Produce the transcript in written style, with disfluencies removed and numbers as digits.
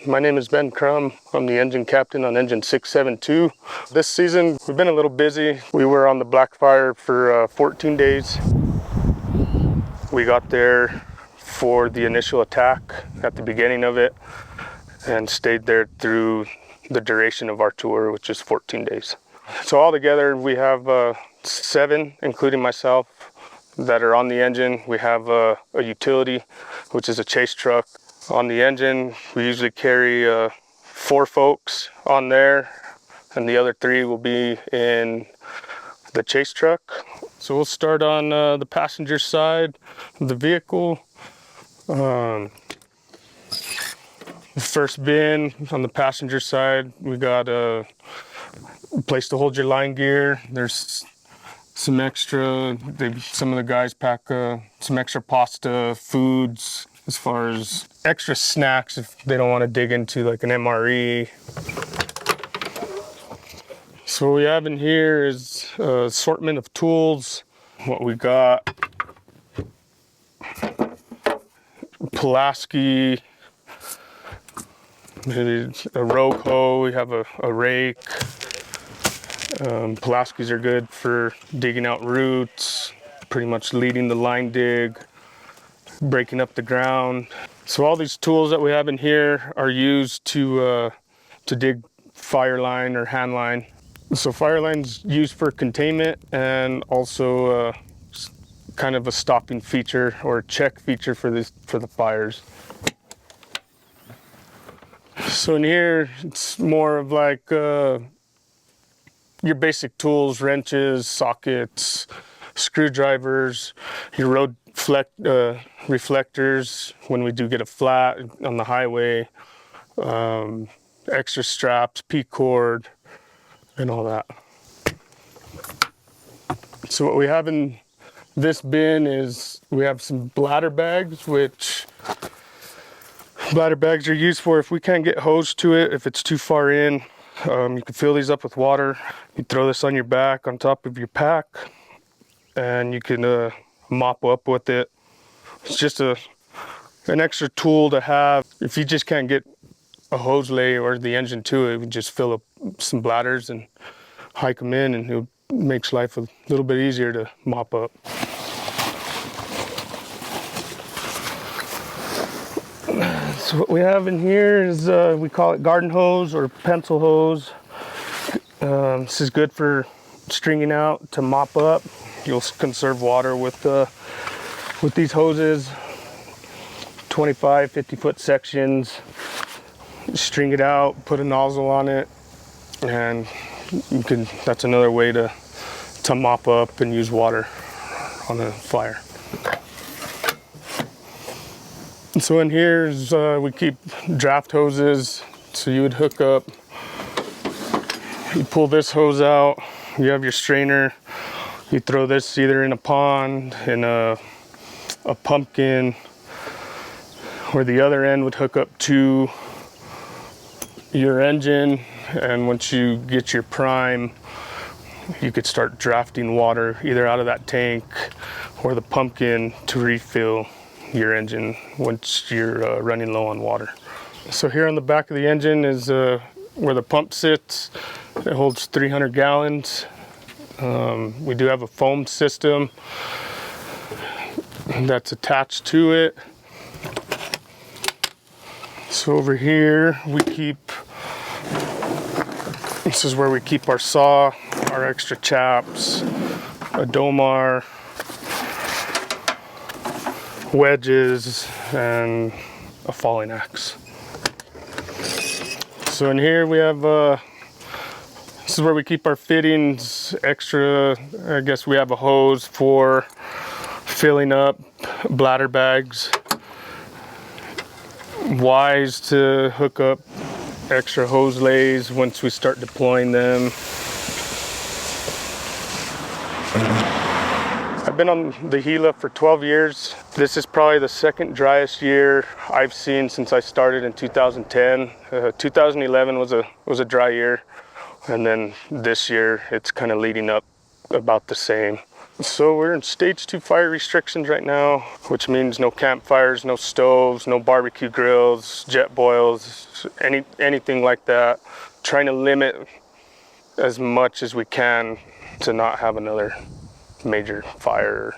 My name is Ben Crum. I'm the engine captain on engine 672. This season, we've been a little busy. We were on the Blackfire for 14 days. We got there for the initial attack at the beginning of it and stayed there through the duration of our tour, which is 14 days. So altogether, we have 7, including myself, that are on the engine. We have a utility, which is a chase truck. On the engine, we usually carry 4 folks on there, and the other 3 will be in the chase truck. So we'll start on the passenger side of the vehicle. First bin on the passenger side, we got a place to hold your line gear. There's some extra, some of the guys pack some extra pasta, foods, as far as extra snacks if they don't want to dig into like an MRE. So what we have in here is an assortment of tools. What we got, Pulaski, a rogue hoe, we have a rake. Pulaskis are good for digging out roots, pretty much leading the line dig, breaking up the ground. So all these tools that we have in here are used to dig fire line or hand line. So fire line's used for containment and also kind of a stopping feature or check feature for the fires. So in here, it's more of like your basic tools: wrenches, sockets, screwdrivers, your road reflectors when we do get a flat on the highway, extra straps, P-cord, and all that. So what we have in this bin is we have some bladder bags, which bladder bags are used for if we can't get hose to it, if it's too far in. You can fill these up with water. You throw this on your back on top of your pack, and you can mop up with it. It's just an extra tool to have. If you just can't get a hose lay or the engine to it, we just fill up some bladders and hike them in, and it makes life a little bit easier to mop up. So what we have in here is, we call it garden hose or pencil hose. This is good for stringing out to mop up. You'll conserve water with these hoses. 25, 50-foot sections. String it out, put a nozzle on it, and that's another way to mop up and use water on a fire. So in here is, we keep draft hoses. So you would hook up, you pull this hose out, you have your strainer, you throw this either in a pond, in a pumpkin, or the other end would hook up to your engine, and once you get your prime, you could start drafting water either out of that tank or the pumpkin to refill your engine once you're running low on water. So here on the back of the engine is where the pump sits. It holds 300 gallons. We do have a foam system that's attached to it. So over here this is where we keep our saw, our extra chaps, a domar, wedges, and a falling axe. So in here we have, this is where we keep our fittings, extra, I guess we have a hose for filling up bladder bags. Wise to hook up extra hose lays once we start deploying them. I've been on the Gila for 12 years. This is probably the second driest year I've seen since I started in 2010. 2011 was a dry year, and then this year it's kind of leading up about the same. So we're in stage 2 fire restrictions right now, which means no campfires, no stoves, no barbecue grills, jet boils, anything like that. Trying to limit as much as we can to not have another major fire